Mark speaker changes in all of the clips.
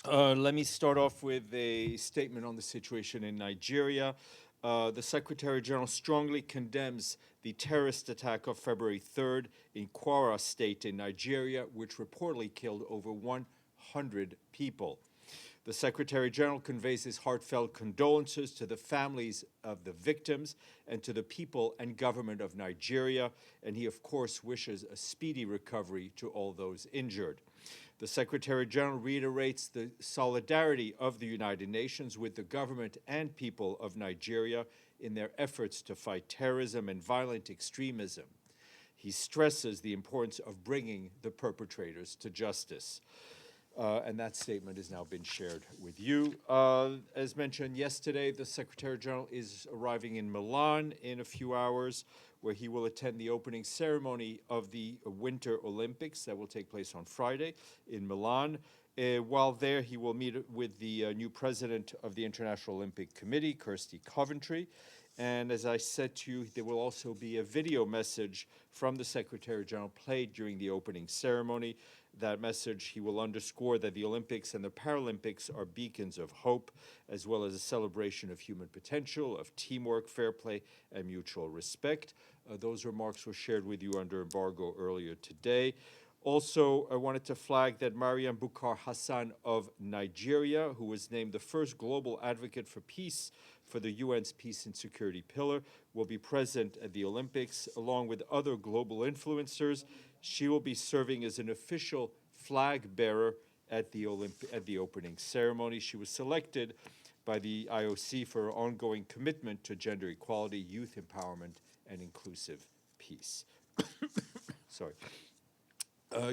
Speaker 1: Let me start off with a statement on the situation in Nigeria. The Secretary General strongly condemns the terrorist attack of February 3rd in Kwara State in Nigeria, which reportedly killed over 100 people. The Secretary General conveys his heartfelt condolences to the families of the victims and to the people and government of Nigeria, and he, of course, wishes a speedy recovery to all those injured. The Secretary General reiterates the solidarity of the United Nations with the government and people of Nigeria in their efforts to fight terrorism and violent extremism. He stresses the importance of bringing the perpetrators to justice. And that statement has now been shared with you. As mentioned yesterday, the Secretary General is arriving in Milan in a few hours, where he will attend the opening ceremony of the Winter Olympics that will take place on Friday in Milan. While there, he will meet with the new president of the International Olympic Committee, Kirsty Coventry. And as I said to you, there will also be a video message from the Secretary General played during the opening ceremony. That message, he will underscore that the Olympics and the Paralympics are beacons of hope, as well as a celebration of human potential, of teamwork, fair play, and mutual respect. Those remarks were shared with you under embargo earlier today. Also, I wanted to flag that Mariam Bukar Hassan of Nigeria, who was named the first global advocate for peace for the UN's Peace and Security Pillar, will be present at the Olympics, along with other global influencers. She will be serving as an official flag bearer at the opening ceremony. She was selected by the IOC for her ongoing commitment to gender equality, youth empowerment, and inclusive peace. Sorry.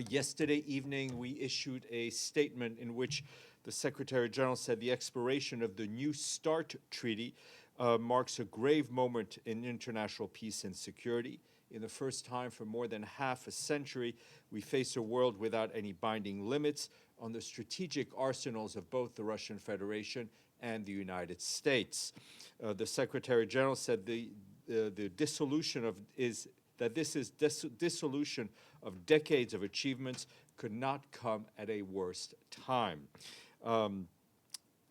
Speaker 1: Yesterday evening, we issued a statement in which the Secretary General said the expiration of the New START Treaty marks a grave moment in international peace and security. In the first time for more than half a century, we face a world without any binding limits on the strategic arsenals of both the Russian Federation and the United States. The Secretary General said the dissolution of dissolution of decades of achievements could not come at a worse time.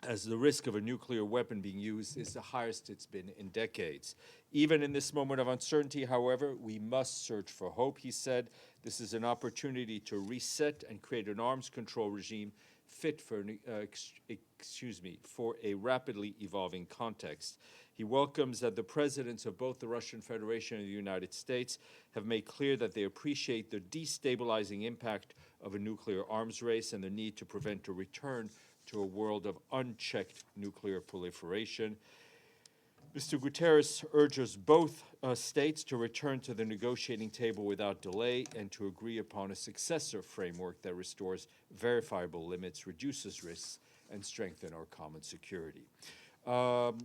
Speaker 1: As the risk of a nuclear weapon being used is the highest it's been in decades. Even in this moment of uncertainty, however, we must search for hope, he said. This is an opportunity to reset and create an arms control regime fit for a rapidly evolving context. He welcomes that the presidents of both the Russian Federation and the United States have made clear that they appreciate the destabilizing impact of a nuclear arms race and the need to prevent a return to a world of unchecked nuclear proliferation. Mr. Guterres urges both states to return to the negotiating table without delay and to agree upon a successor framework that restores verifiable limits, reduces risks, and strengthens our common security.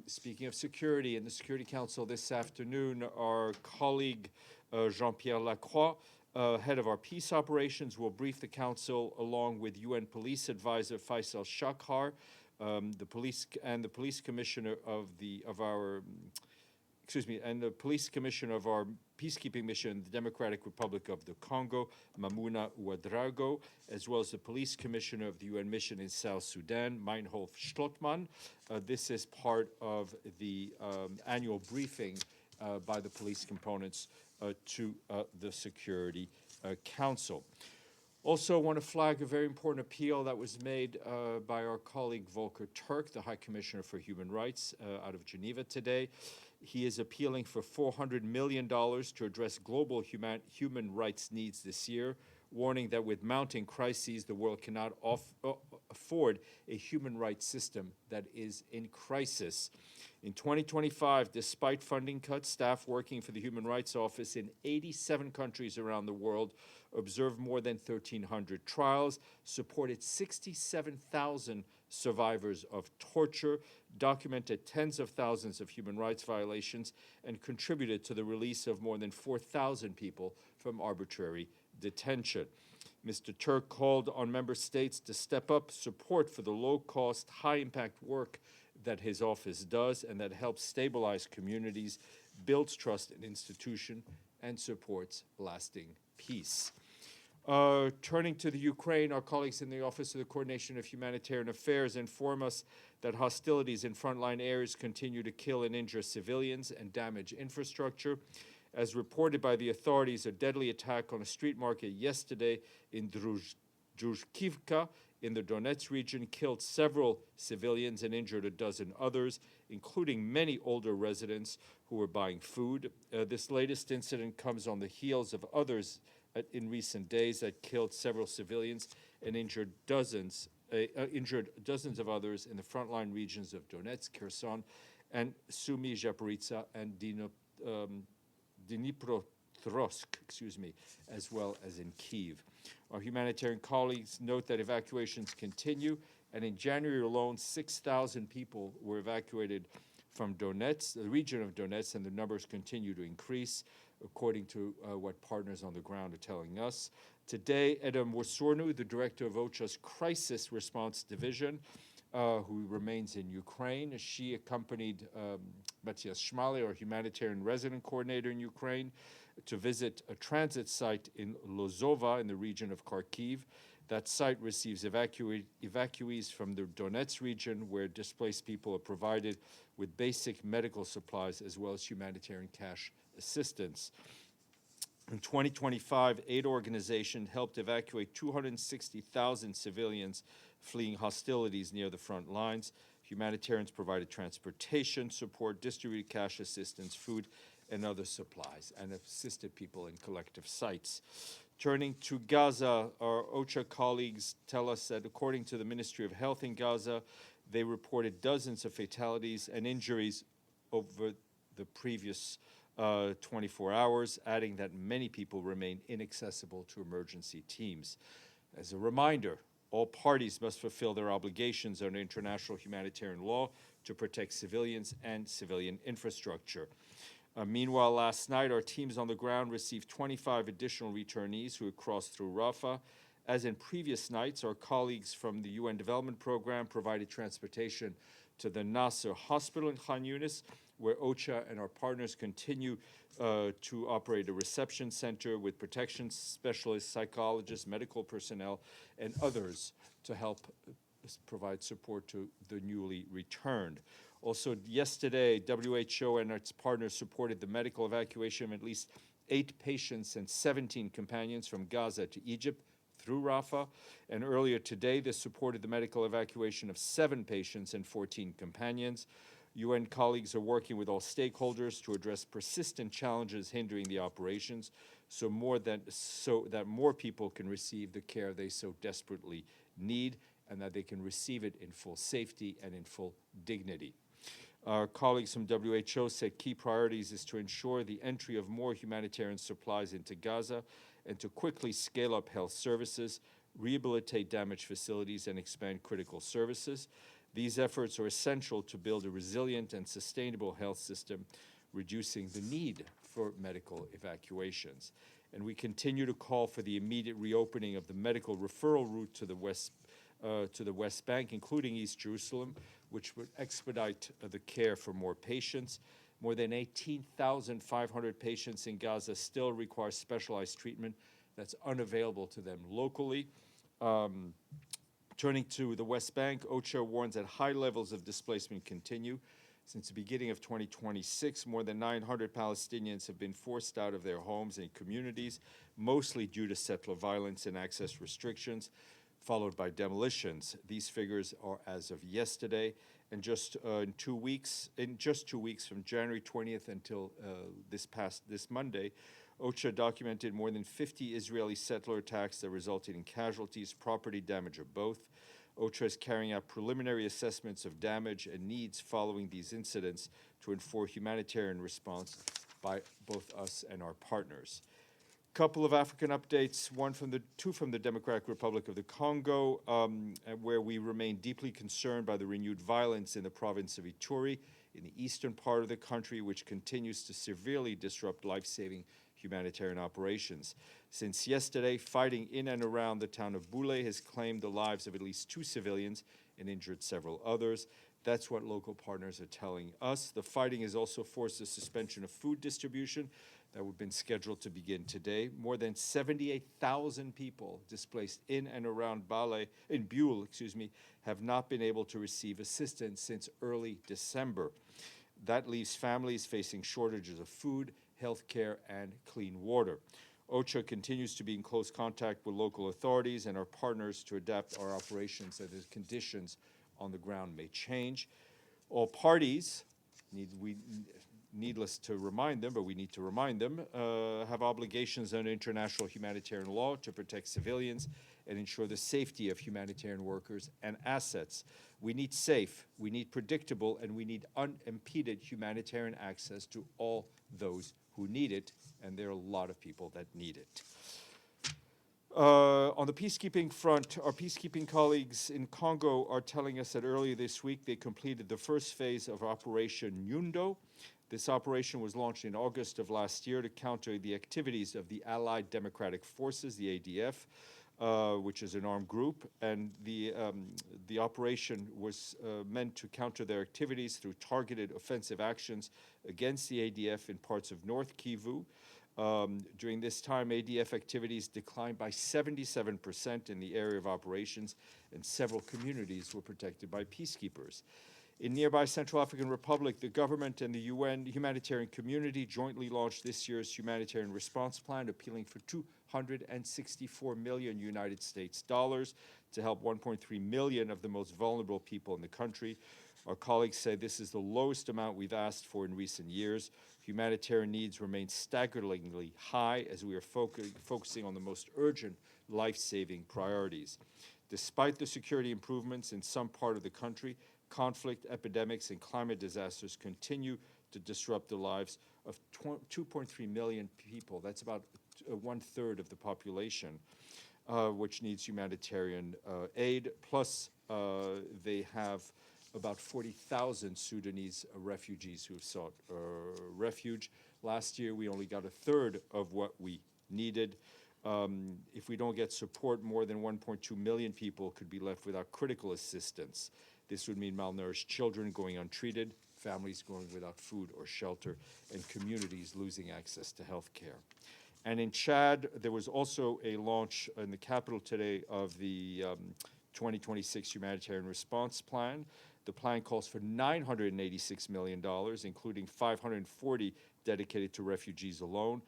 Speaker 1: Speaking of security, in the Security Council this afternoon, our colleague Jean-Pierre Lacroix, head of our peace operations, will brief the Council along with UN Police Advisor Faisal Shakhar, the police commissioner of our peacekeeping mission in the Democratic Republic of the Congo, Mamouna Ouedraogo, as well as the police commissioner of the UN mission in South Sudan, Meinhof Strottmann. This is part of the annual briefing by the police components to the Security Council. Also, I want to flag a very important appeal that was made by our colleague Volker Turk, the High Commissioner for Human Rights out of Geneva today. He is appealing for $400 million to address global human rights needs this year, warning that with mounting crises, the world cannot afford a human rights system that is in crisis. In 2025, despite funding cuts, staff working for the Human Rights Office in 87 countries around the world observed more than 1,300 trials, supported 67,000 survivors of torture, documented tens of thousands of human rights violations, and contributed to the release of more than 4,000 people from arbitrary detention. Mr. Turk called on member states to step up support for the low-cost, high-impact work that his office does and that helps stabilize communities, builds trust in institutions, and supports lasting peace. Turning to the Ukraine, our colleagues in the Office of the Coordination of Humanitarian Affairs inform us that hostilities in frontline areas continue to kill and injure civilians and damage infrastructure. As reported by the authorities, a deadly attack on a street market yesterday in Dujarric in the Donetsk region killed several civilians and injured a dozen others, including many older residents who were buying food. This latest incident comes on the heels of others in recent days that killed several civilians and injured dozens of others in the frontline regions of Donetsk, Kherson, and Sumy, Zaporizhzhia, and Dnipropetrovsk, as well as in Kyiv. Our humanitarian colleagues note that evacuations continue, and in January alone, 6,000 people were evacuated from Donetsk, the region of Donetsk, and the numbers continue to increase, according to what partners on the ground are telling us. Today, Eda Morsornu, the director of OCHA's Crisis Response Division, who remains in Ukraine, she accompanied Matthias Schmale, our humanitarian resident coordinator in Ukraine, to visit a transit site in Lozova in the region of Kharkiv. That site receives evacuees from the Donetsk region, where displaced people are provided with basic medical supplies as well as humanitarian cash assistance. In 2025, aid organizations helped evacuate 260,000 civilians fleeing hostilities near the front lines. Humanitarians provided transportation support, distributed cash assistance, food, and other supplies, and assisted people in collective sites. Turning to Gaza, our OCHA colleagues tell us that according to the Ministry of Health in Gaza, they reported dozens of fatalities and injuries over the previous 24 hours, adding that many people remain inaccessible to emergency teams. As a reminder, all parties must fulfill their obligations under international humanitarian law to protect civilians and civilian infrastructure. Meanwhile, last night, our teams on the ground received 25 additional returnees who had crossed through Rafah. As in previous nights, our colleagues from the UN Development Program provided transportation to the Nasser Hospital in Khan Yunis, where OCHA and our partners continue to operate a reception center with protection specialists, psychologists, medical personnel, and others to help provide support to the newly returned. Also, yesterday, WHO and its partners supported the medical evacuation of at least 8 patients and 17 companions from Gaza to Egypt through Rafah. And earlier today, this supported the medical evacuation of 7 patients and 14 companions. UN colleagues are working with all stakeholders to address persistent challenges hindering the operations so that more people can receive the care they so desperately need, and that they can receive it in full safety and in full dignity. Our colleagues from WHO said key priorities is to ensure the entry of more humanitarian supplies into Gaza and to quickly scale up health services, rehabilitate damaged facilities, and expand critical services. These efforts are essential to build a resilient and sustainable health system, reducing the need for medical evacuations. And we continue to call for the immediate reopening of the medical referral route to the West Bank, including East Jerusalem, which would expedite the care for more patients. More than 18,500 patients in Gaza still require specialized treatment that's unavailable to them locally. Turning to the West Bank, OCHA warns that high levels of displacement continue. Since the beginning of 2026, more than 900 Palestinians have been forced out of their homes and communities, mostly due to settler violence and access restrictions, followed by demolitions. These figures are as of yesterday, and just 2 weeks from January 20th until this Monday, OCHA documented more than 50 Israeli settler attacks that resulted in casualties, property damage, or both. OCHA is carrying out preliminary assessments of damage and needs following these incidents to inform humanitarian response by both us and our partners. Couple of African updates, two from the Democratic Republic of the Congo, where we remain deeply concerned by the renewed violence in the province of Ituri, in the eastern part of the country, which continues to severely disrupt life-saving humanitarian operations. Since yesterday, fighting in and around the town of Boulé has claimed the lives of at least 2 civilians and injured several others. That's what local partners are telling us. The fighting has also forced the suspension of food distribution that would have been scheduled to begin today. More than 78,000 people displaced in and around Bulle, have not been able to receive assistance since early December. That leaves families facing shortages of food, health care, and clean water. OCHA continues to be in close contact with local authorities and our partners to adapt our operations as the conditions on the ground may change. All parties, needless to remind them, but we need to remind them, have obligations under international humanitarian law to protect civilians and ensure the safety of humanitarian workers and assets. We need safe, we need predictable, and we need unimpeded humanitarian access to all those who need it, and there are a lot of people that need it. On the peacekeeping front, our peacekeeping colleagues in Congo are telling us that earlier this week they completed the first phase of Operation Nyundo. This operation was launched in August of last year to counter the activities of the Allied Democratic Forces, the ADF, which is an armed group, and the operation was meant to counter their activities through targeted offensive actions against the ADF in parts of North Kivu. During this time, ADF activities declined by 77% in the area of operations, and several communities were protected by peacekeepers. In nearby Central African Republic, the government and the UN humanitarian community jointly launched this year's humanitarian response plan, appealing for 264 million United States dollars to help 1.3 million of the most vulnerable people in the country. Our colleagues say this is the lowest amount we've asked for in recent years. Humanitarian needs remain staggeringly high as we are focusing on the most urgent life-saving priorities. Despite the security improvements in some part of the country, conflict, epidemics, and climate disasters continue to disrupt the lives of 2.3 million people. That's about 1/3 of the population, which needs humanitarian aid. Plus, they have about 40,000 Sudanese refugees who have sought refuge. Last year, we only got 1/3 of what we needed. If we don't get support, more than 1.2 million people could be left without critical assistance. This would mean malnourished children going untreated, families going without food or shelter, and communities losing access to health care. And in Chad, there was also a launch in the capital today of the 2026 Humanitarian Response Plan. The plan calls for $986 million, including $540 dedicated to refugees alone.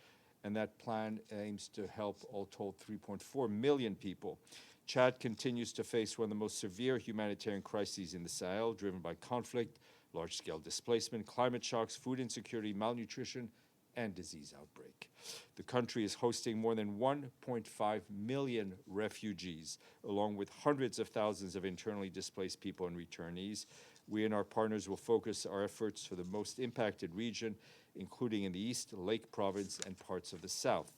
Speaker 1: And that plan aims to help, all told, 3.4 million people. Chad continues to face one of the most severe humanitarian crises in the Sahel, driven by conflict, large-scale displacement, climate shocks, food insecurity, malnutrition, and disease outbreak. The country is hosting more than 1.5 million refugees, along with hundreds of thousands of internally displaced people and returnees. We and our partners will focus our efforts for the most impacted region, including in the East, Lake Province, and parts of the South.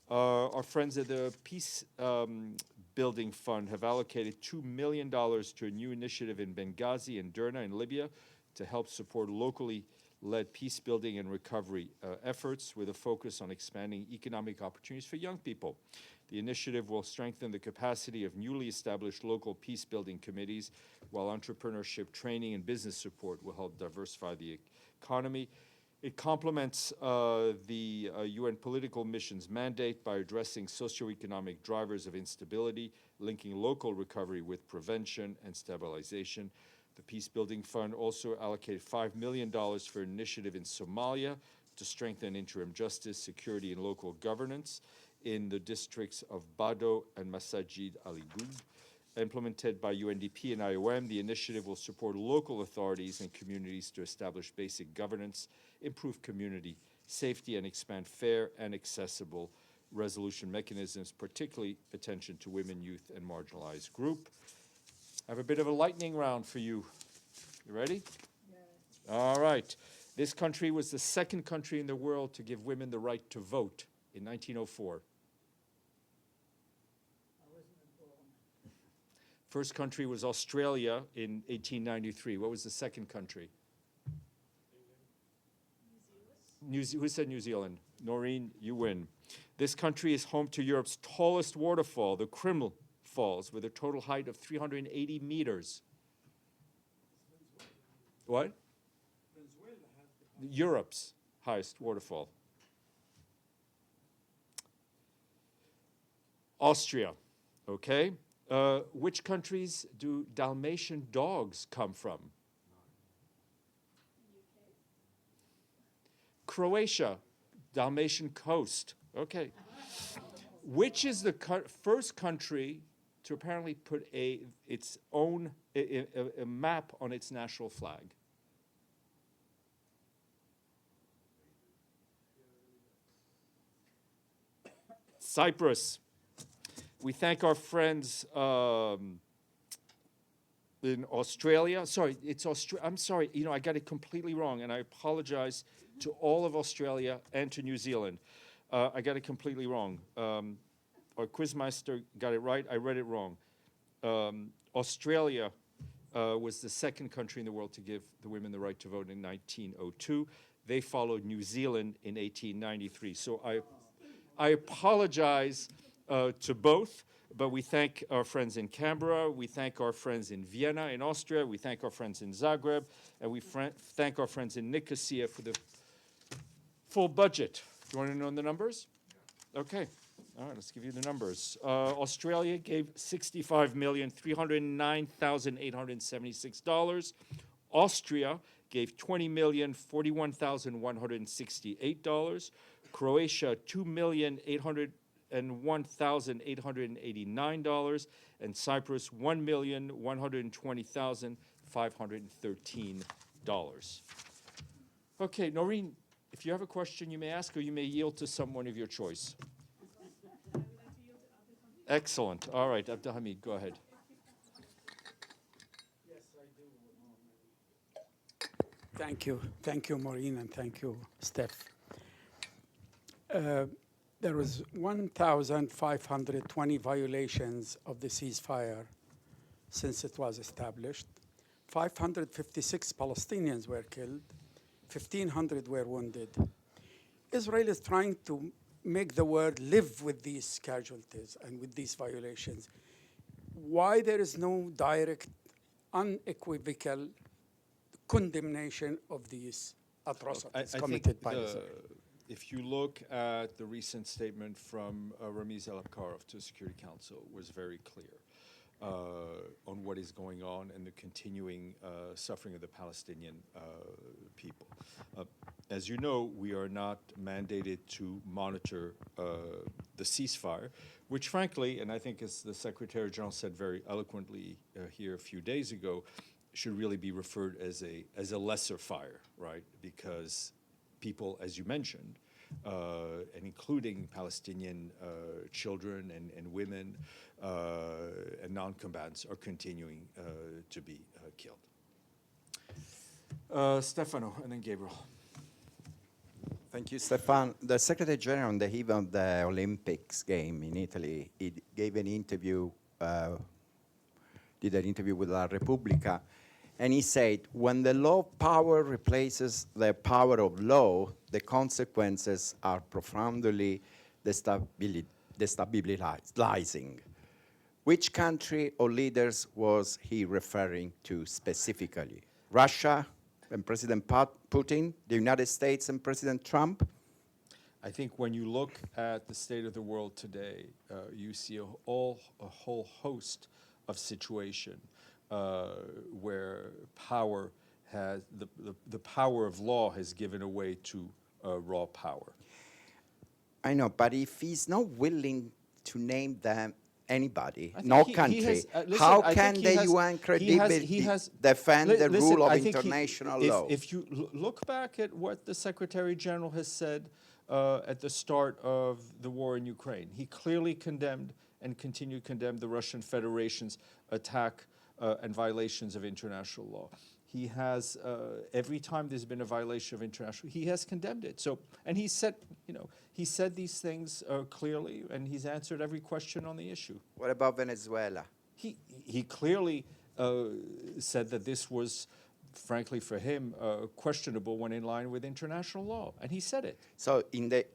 Speaker 1: Our friends at the Peacebuilding Fund have allocated $2 million to a new initiative in Benghazi and Derna in Libya to help support locally led peace-building and recovery efforts with a focus on expanding economic opportunities for young people. The initiative will strengthen the capacity of newly established local peace-building committees, while entrepreneurship training and business support will help diversify the economy. It complements the UN political mission's mandate by addressing socioeconomic drivers of instability, linking local recovery with prevention and stabilization. The Peacebuilding Fund also allocated $5 million for an initiative in Somalia to strengthen interim justice, security, and local governance in the districts of Bado and Masajid Ali Gud. Implemented by UNDP and IOM, the initiative will support local authorities and communities to establish basic governance, improve community safety, and expand fair and accessible resolution mechanisms, particularly attention to women, youth, and marginalized groups. I have a bit of a lightning round for you. You ready? Yes. All right. This country was the second country in the world to give women the right to vote in 1904.
Speaker 2: I wasn't born.
Speaker 1: First country was Australia in 1893. What was the second country?
Speaker 2: New Zealand.
Speaker 1: Who said New Zealand? Noreen, you win. This country is home to Europe's tallest waterfall, the Kriml Falls, with a total height of 380 meters. What? Europe's highest waterfall. Austria, okay. Which countries do Dalmatian dogs come from? Croatia, Dalmatian coast, okay. Which is the first country to apparently put its own a map on its national flag? Cyprus. We thank our friends in Australia. Sorry, it's Australia. I'm sorry, you know, I got it completely wrong, and I apologize to all of Australia and to New Zealand. I got it completely wrong. Our quizmaster got it right. I read it wrong. Australia was the second country in the world to give the women the right to vote in 1902. They followed New Zealand in 1893. So I apologize to both, but we thank our friends in Canberra, we thank our friends in Vienna, in Austria, we thank our friends in Zagreb, and we thank our friends in Nicosia for the full budget. Do you want to know the numbers? Okay. All right, let's give you the numbers. Australia gave $65,309,876. Austria gave $20,041,168. Croatia, $2,801,889. And Cyprus, $1,120,513. Okay, Noreen, if you have a question, you may ask, or you may yield to someone of your choice. Excellent. All right, Abdelhamid, go ahead.
Speaker 3: Yes, I do. Thank you. Thank you, Maureen, and thank you, Steph. There was 1,520 violations of the ceasefire since it was established. 556 Palestinians were killed. 1,500 were wounded. Israel is trying to make the world live with these casualties and with these violations. Why there is no direct, unequivocal condemnation of these atrocities committed by Israel?
Speaker 1: If you look at the recent statement from Ramiz El-Abkarov to the Security Council, it was very clear on what is going on and the continuing suffering of the Palestinian people. As you know, we are not mandated to monitor the ceasefire, which frankly, and I think as the Secretary General said very eloquently here a few days ago, should really be referred as a lesser fire, right? Because people, as you mentioned, and including Palestinian children and women and non-combatants are continuing to be killed. Stefano, and then Gabriel.
Speaker 4: Thank you, Stéphane. The Secretary General, on the eve of the Olympics game in Italy, he gave an interview, did an interview with La Repubblica, and he said, when the law of power replaces the power of law, the consequences are profoundly destabilizing. Which country or leaders was he referring to specifically? Russia and President Putin, the United States and President Trump?
Speaker 1: I think when you look at the state of the world today, you see a whole host of situation where power has the power of law has given away to raw power.
Speaker 4: I know, but if he's not willing to name them anybody, no country, how can the UN credibly defend the rule of international law?
Speaker 1: If you look back at what the Secretary General has said at the start of the war in Ukraine, he clearly condemned and continued to condemn the Russian Federation's attack and violations of international law. He has, every time there's been a violation of international, he has condemned it. So, and he said, you know, he said these things clearly, and he's answered every question on the issue.
Speaker 4: What about Venezuela?
Speaker 1: He clearly said that this was, frankly for him, questionable when in line with international law, and he said it.
Speaker 4: So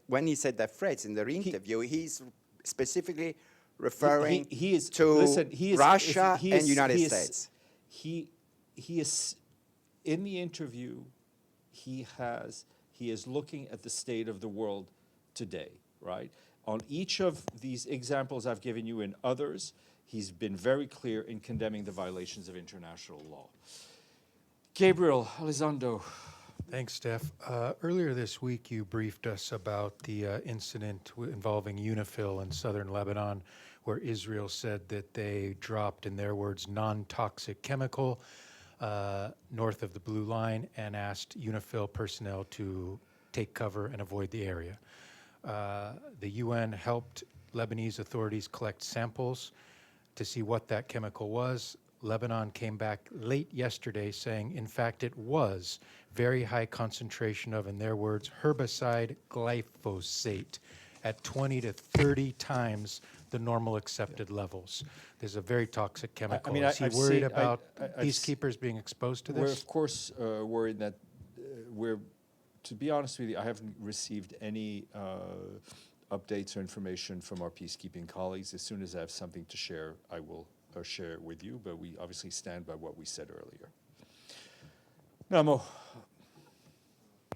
Speaker 4: when he said that phrase in the interview, he's specifically referring to Russia and United States.
Speaker 1: He is in the interview, he is looking at the state of the world today, right? On each of these examples I've given you and others, he's been very clear in condemning the violations of international law. Gabriel Elizondo.
Speaker 5: Thanks, Steph. Earlier this week, you briefed us about the incident involving UNIFIL in southern Lebanon, where Israel said that they dropped, in their words, non-toxic chemical north of the Blue Line and asked UNIFIL personnel to take cover and avoid the area. The UN helped Lebanese authorities collect samples to see what that chemical was. Lebanon came back late yesterday saying, in fact, it was very high concentration of, in their words, herbicide glyphosate at 20 to 30 times the normal accepted levels. This is a very toxic chemical. Is he worried about peacekeepers being exposed to this?
Speaker 1: We're, of course, worried that to be honest with you, I haven't received any updates or information from our peacekeeping colleagues. As soon as I have something to share, I will share it with you, but we obviously stand by what we said earlier. Namo.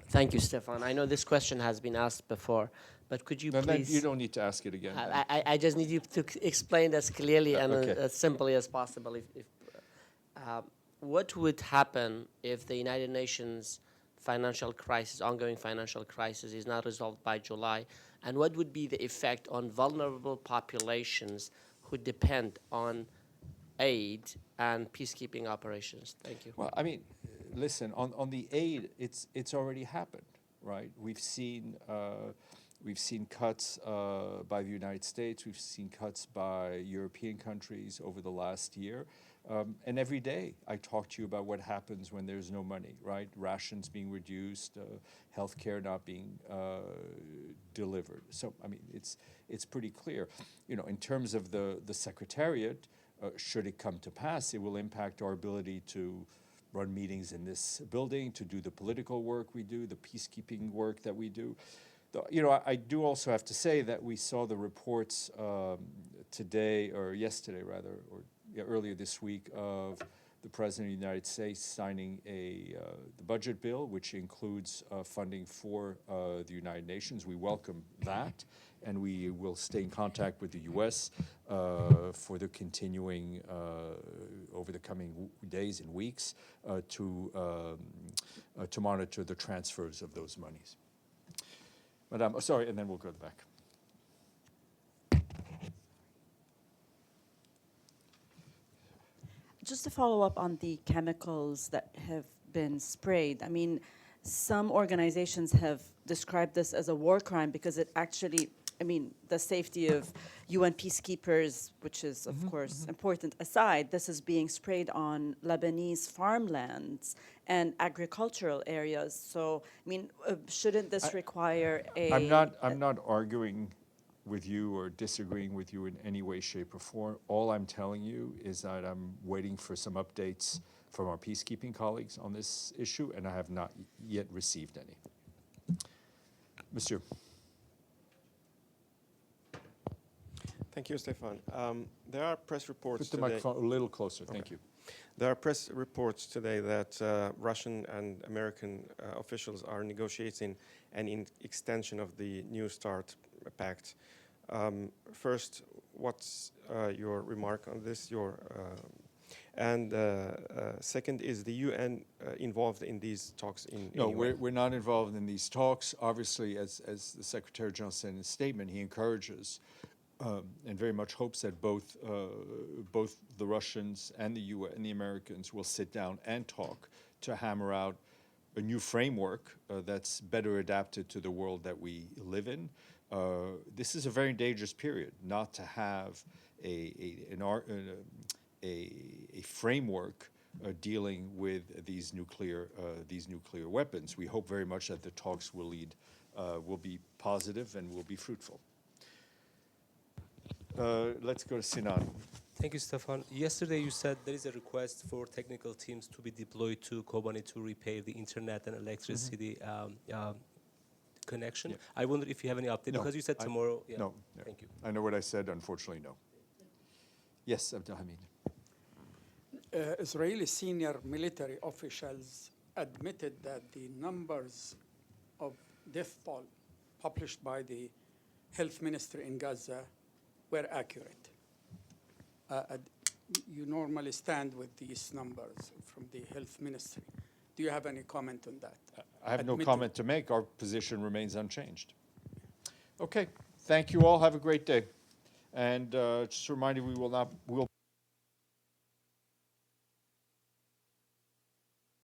Speaker 6: Thank you, Stéphane. I know this question has been asked before, but could you please...
Speaker 1: You don't need to ask it again.
Speaker 6: I just need you to explain as clearly and
Speaker 1: okay.
Speaker 6: as simply as possible. What would happen if the United Nations financial crisis, ongoing financial crisis, is not resolved by July? And what would be the effect on vulnerable populations who depend on aid and peacekeeping operations? Thank you.
Speaker 1: Well, I mean, listen, on the aid, it's already happened, right? We've seen cuts by the United States. We've seen cuts by European countries over the last year. And every day I talk to you about what happens when there's no money, right? Rations being reduced, healthcare not being delivered. So, I mean, it's pretty clear. You know, in terms of the Secretariat, should it come to pass, it will impact our ability to run meetings in this building, to do the political work we do, the peacekeeping work that we do. You know, I do also have to say that we saw the reports today, or yesterday rather, or earlier this week, of the President of the United States signing the budget bill, which includes funding for the United Nations. We welcome that, and we will stay in contact with the U.S. For the continuing, over the coming days and weeks, to monitor the transfers of those monies. Madame, oh, sorry, and then we'll go back.
Speaker 2: Just to follow up on the chemicals that have been sprayed, I mean, some organizations have described this as a war crime because it actually, I mean, the safety of UN peacekeepers, which is, of course, important aside, this is being sprayed on Lebanese farmlands and agricultural areas. So, I mean, shouldn't this require a...
Speaker 1: I'm not arguing with you or disagreeing with you in any way, shape, or form. All I'm telling you is that I'm waiting for some updates from our peacekeeping colleagues on this issue, and I have not yet received any. Monsieur.
Speaker 7: Thank you, Stéphane. There are press reports
Speaker 1: Put the
Speaker 7: today.
Speaker 1: microphone a little closer. Okay. Thank you.
Speaker 7: There are press reports today that Russian and American officials are negotiating an extension of the New START Pact. First, what's your remark on this? Second, is the UN involved in these talks in
Speaker 1: No,
Speaker 7: any way?
Speaker 1: we're not involved in these talks. Obviously, as the Secretary General said in his statement, he encourages and very much hopes that both the Russians and the UN and the Americans will sit down and talk to hammer out a new framework that's better adapted to the world that we live in. This is a very dangerous period not to have a framework dealing with these nuclear weapons. We hope very much that the talks will be positive and will be fruitful. Let's go to Sinan.
Speaker 8: Thank you, Stéphane. Yesterday you said there is a request for technical teams to be deployed to Kobani to repair the internet and electricity connection.
Speaker 1: Yeah.
Speaker 8: I wonder if you have any update,
Speaker 1: No,
Speaker 8: because you said tomorrow. Yeah.
Speaker 1: No.
Speaker 8: Thank you.
Speaker 1: I know what I said, unfortunately, no. Yes, Abdelhamid.
Speaker 3: Israeli senior military officials admitted that the numbers of death toll published by the health minister in Gaza were accurate. You normally stand with these numbers from the health ministry. Do you have any comment on that?
Speaker 1: I have no
Speaker 3: Admitted.
Speaker 1: comment to make. Our position remains unchanged. Okay, thank you all. Have a great day. And just a reminder, we will